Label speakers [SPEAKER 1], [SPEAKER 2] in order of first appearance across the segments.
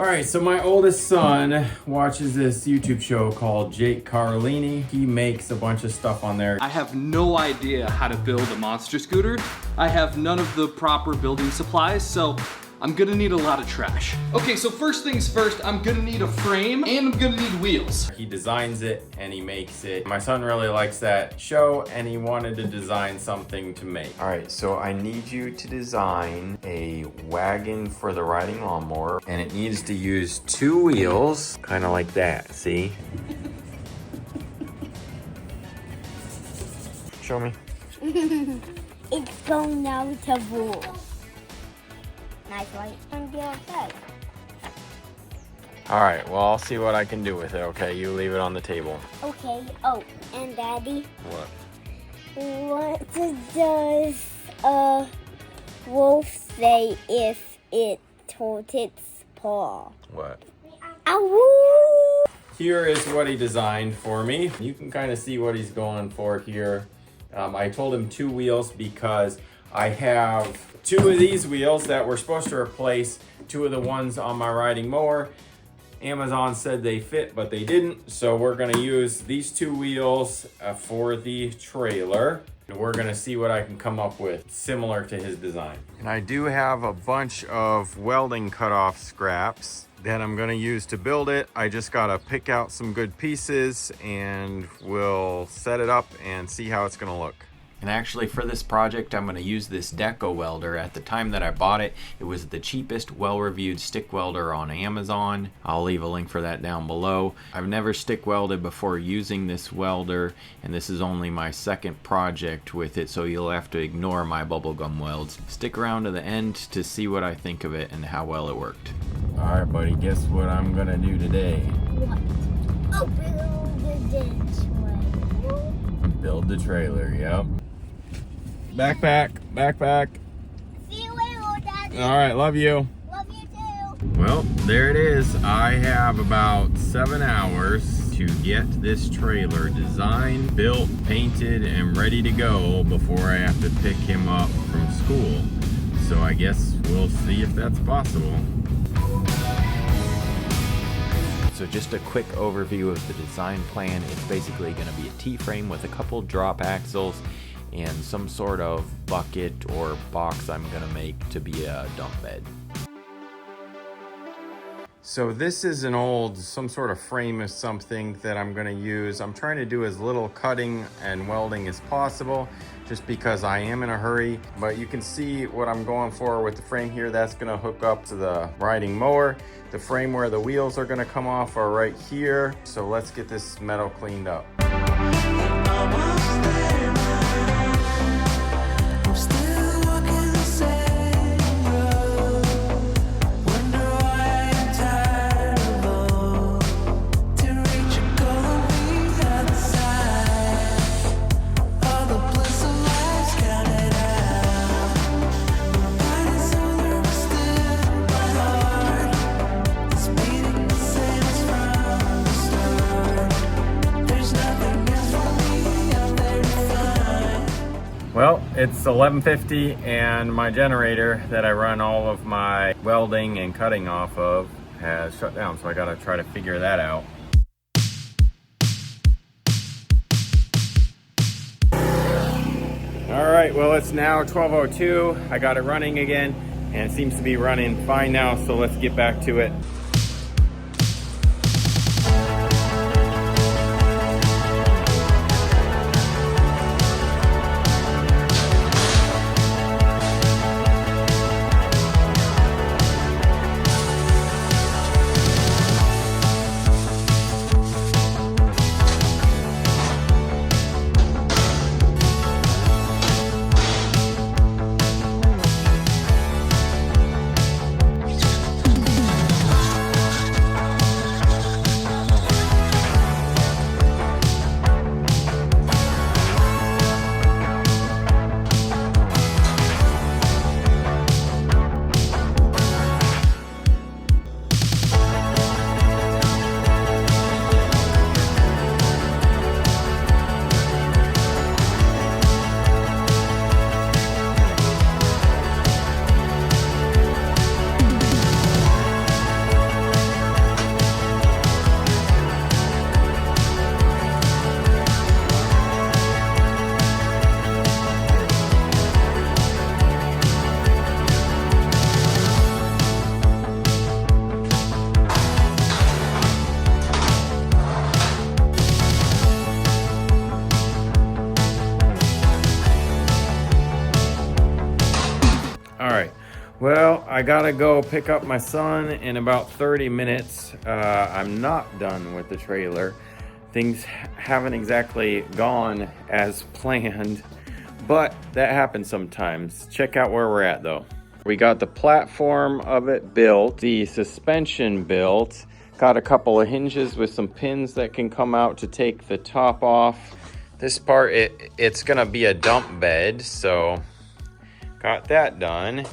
[SPEAKER 1] All right, so my oldest son watches this YouTube show called Jake Carlini. He makes a bunch of stuff on there.
[SPEAKER 2] I have no idea how to build a monster scooter. I have none of the proper building supplies, so I'm gonna need a lot of trash. Okay, so first things first, I'm gonna need a frame and I'm gonna need wheels.
[SPEAKER 1] He designs it and he makes it. My son really likes that show and he wanted to design something to make. All right, so I need you to design a wagon for the riding lawnmower, and it needs to use 2 wheels, kind of like that, see? Show me.
[SPEAKER 3] It's going down to wool. Nice, right? And be okay.
[SPEAKER 1] All right, well, I'll see what I can do with it, okay? You leave it on the table.
[SPEAKER 3] Okay. Oh, and Daddy,
[SPEAKER 1] What?
[SPEAKER 3] what does a wolf say if it told its paw?
[SPEAKER 1] What?
[SPEAKER 3] Ow!
[SPEAKER 1] Here is what he designed for me. You can kind of see what he's going for here. I told him 2 wheels because I have 2 of these wheels that were supposed to replace 2 of the ones on my riding mower. Amazon said they fit, but they didn't. So we're gonna use these 2 wheels for the trailer. And we're gonna see what I can come up with similar to his design. And I do have a bunch of welding cutoff scraps that I'm gonna use to build it. I just gotta pick out some good pieces and we'll set it up and see how it's gonna look. And actually for this project, I'm gonna use this Deco welder. At the time that I bought it, it was the cheapest, well-reviewed stick welder on Amazon. I'll leave a link for that down below. I've never stick welded before using this welder, and this is only my 2nd project with it, so you'll have to ignore my bubblegum welds. Stick around to the end to see what I think of it and how well it worked. All right, buddy, guess what I'm gonna do today?
[SPEAKER 3] What? Oh, build the trailer.
[SPEAKER 1] Build the trailer, yep. Backpack.
[SPEAKER 3] See you later, Daddy.
[SPEAKER 1] All right, love you.
[SPEAKER 3] Love you too.
[SPEAKER 1] Well, there it is. I have about 7 hours to get this trailer designed, built, painted, and ready to go before I have to pick him up from school. So I guess we'll see if that's possible. So just a quick overview of the design plan. It's basically going to be a T-frame with a couple drop axles and some sort of bucket or box I'm going to make to be a dump bed. So this is some sort of frame of something that I'm going to use. I'm trying to do as little cutting and welding as possible just because I am in a hurry. But you can see what I'm going for with the frame here. That's going to hook up to the riding mower. The frame where the wheels are going to come off are right here. So let's get this metal cleaned up. Well, it's 11:50 and my generator that I run all of my welding and cutting off of has shut down, so I gotta try to figure that out. All right, well, it's now 12:02. I got it running again and it seems to be running fine now, so let's get back to it. right. Well, I gotta go pick up my son in about 30 minutes. I'm not done with the trailer. Things haven't exactly gone as planned, but that happens sometimes. Check out where we're at though. We got the platform of it built, the suspension built, got a couple of hinges with some pins that can come out to take the top off. This part, it's gonna be a dump bed, so got that done.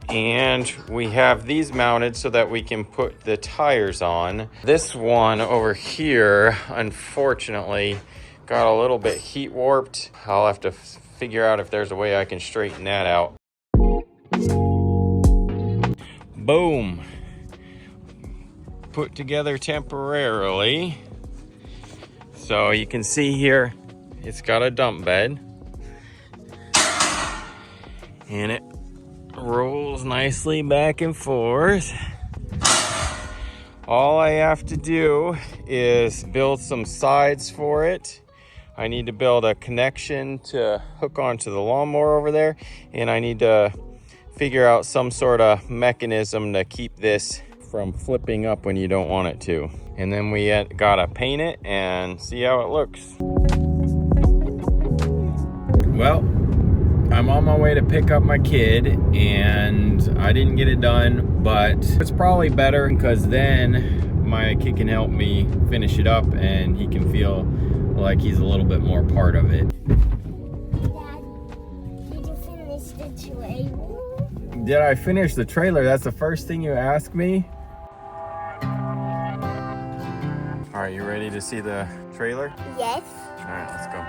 [SPEAKER 1] And we have these mounted so that we can put the tires on. This one over here, unfortunately, got a little bit heat warped. I'll have to figure out if there's a way I can straighten that out. Boom. Put together temporarily. So you can see here, it's got a dump bed. And it rolls nicely back and forth. All I have to do is build some sides for it. I need to build a connection to hook onto the lawnmower over there, and I need to figure out some sort of mechanism to keep this from flipping up when you don't want it to. And then we gotta paint it and see how it looks. Well, I'm on my way to pick up my kid, and I didn't get it done, but it's probably better because then my kid can help me finish it up and he can feel like he's a little bit more part of it.
[SPEAKER 3] Dad, did you finish the trailer?
[SPEAKER 1] Did I finish the trailer? That's the first thing you ask me? All right, you ready to see the trailer?
[SPEAKER 3] Yes.
[SPEAKER 1] All right, let's go.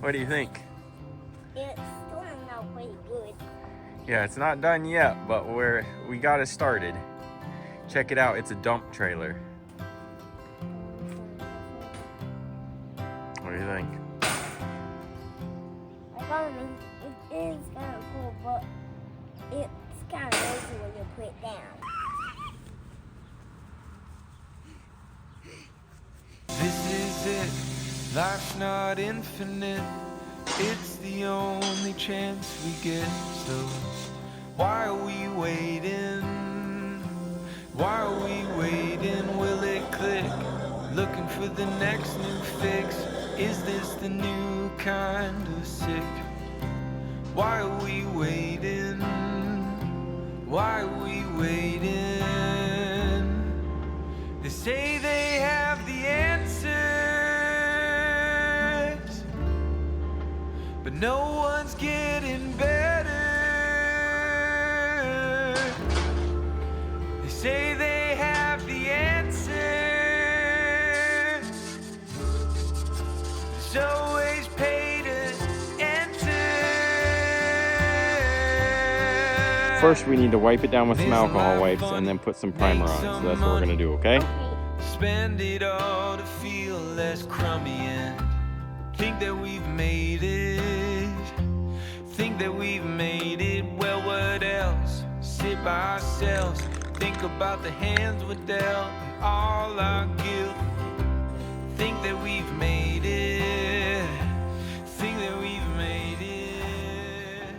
[SPEAKER 1] What do you think?
[SPEAKER 3] It's turning out pretty good.
[SPEAKER 1] Yeah, it's not done yet, but we got it started. Check it out, it's a dump trailer. What do you think?
[SPEAKER 3] It is kind of cool, but it's kind of lazy when you put it down.
[SPEAKER 4] This is it. Life's not infinite, it's the only chance we get. So why are we waiting? Why are we waiting? Will it click? Looking for the next new fix. Is this the new kind of sick? Why are we waiting? Why are we waiting? They say they have the answer, but no one's getting better. They say they have the answer. There's always pay to enter.
[SPEAKER 1] First, we need to wipe it down with some alcohol wipes and then put some primer on it. So that's what we're gonna do, okay?
[SPEAKER 4] Spend it all to feel less crummy and think that we've made it. Think that we've made it. Well, what else? Sit by ourselves. Think about the hands we're dealt and all our guilt. Think that we've made it. Think that we've made it.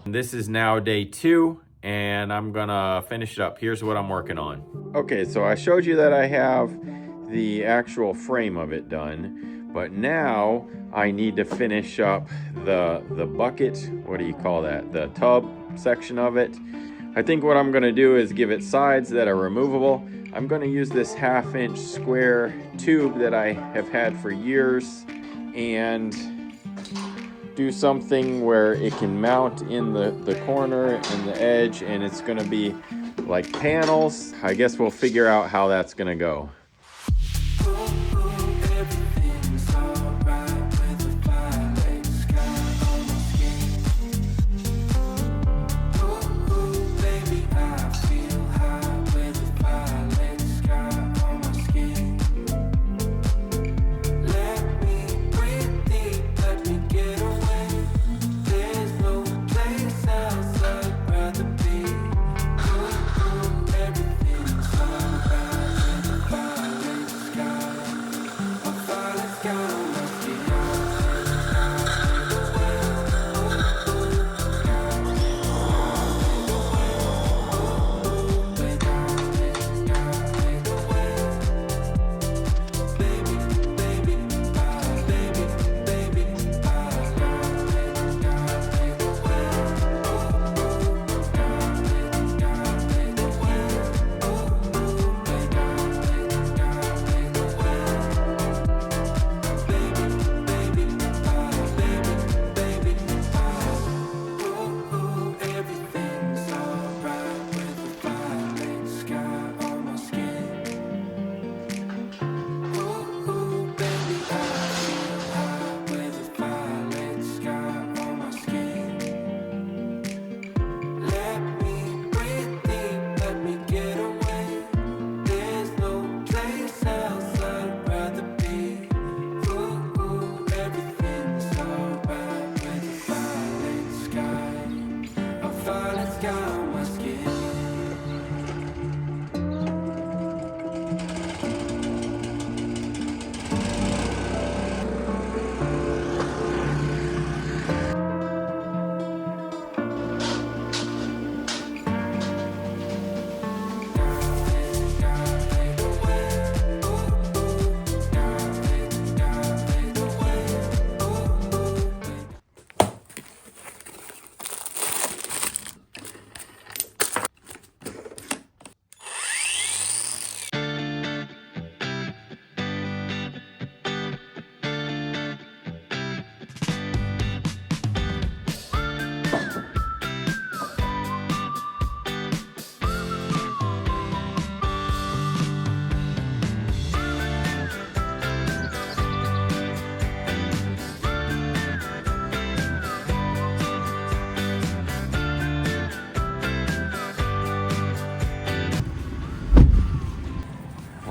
[SPEAKER 1] This is now day 2, and I'm gonna finish it up. Here's what I'm working on. Okay, so I showed you that I have the actual frame of it done, but now I need to finish up the bucket, what do you call that? The tub section of it. I think what I'm gonna do is give it sides that are removable. I'm gonna use this 1/2-inch square tube that I have had for years and do something where it can mount in the corner and the edge, and it's gonna be like panels. I guess we'll figure out how that's gonna go.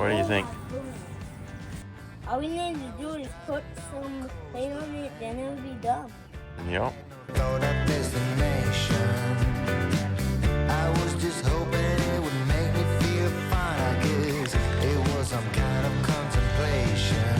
[SPEAKER 1] What do you think?
[SPEAKER 3] All we need to do is put some paint on it, then it'll be done.
[SPEAKER 1] Yep.
[SPEAKER 5] Thought that destination, I was just hoping it would make me feel fine. I guess it was some kind of contemplation.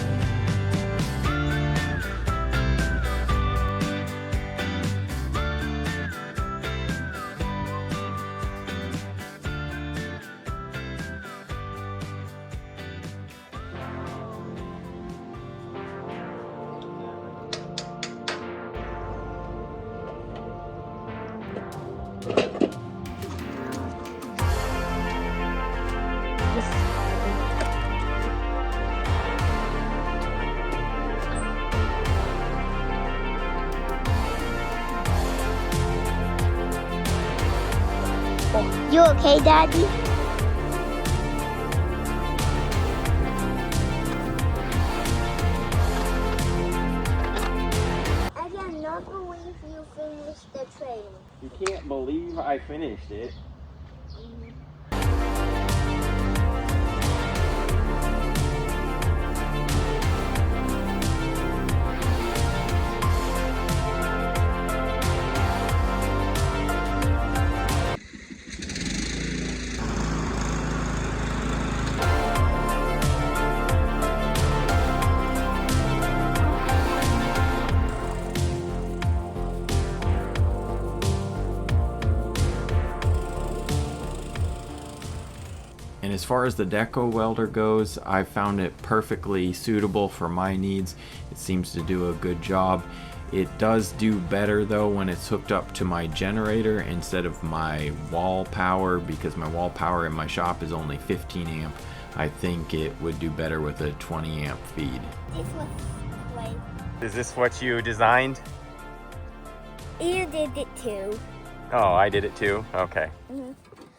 [SPEAKER 3] You okay, Daddy? I cannot believe you finished the train.
[SPEAKER 1] You can't believe I finished it. And as far as the deco welder goes, I found it perfectly suitable for my needs. It seems to do a good job. It does do better though when it's hooked up to my generator instead of my wall power, because my wall power in my shop is only 15 amp. I think it would do better with a 20 amp feed.
[SPEAKER 3] This was like
[SPEAKER 1] Is this what you designed?
[SPEAKER 3] you did it too.
[SPEAKER 1] Oh, I did it too? Okay.
[SPEAKER 3] Mm-hmm.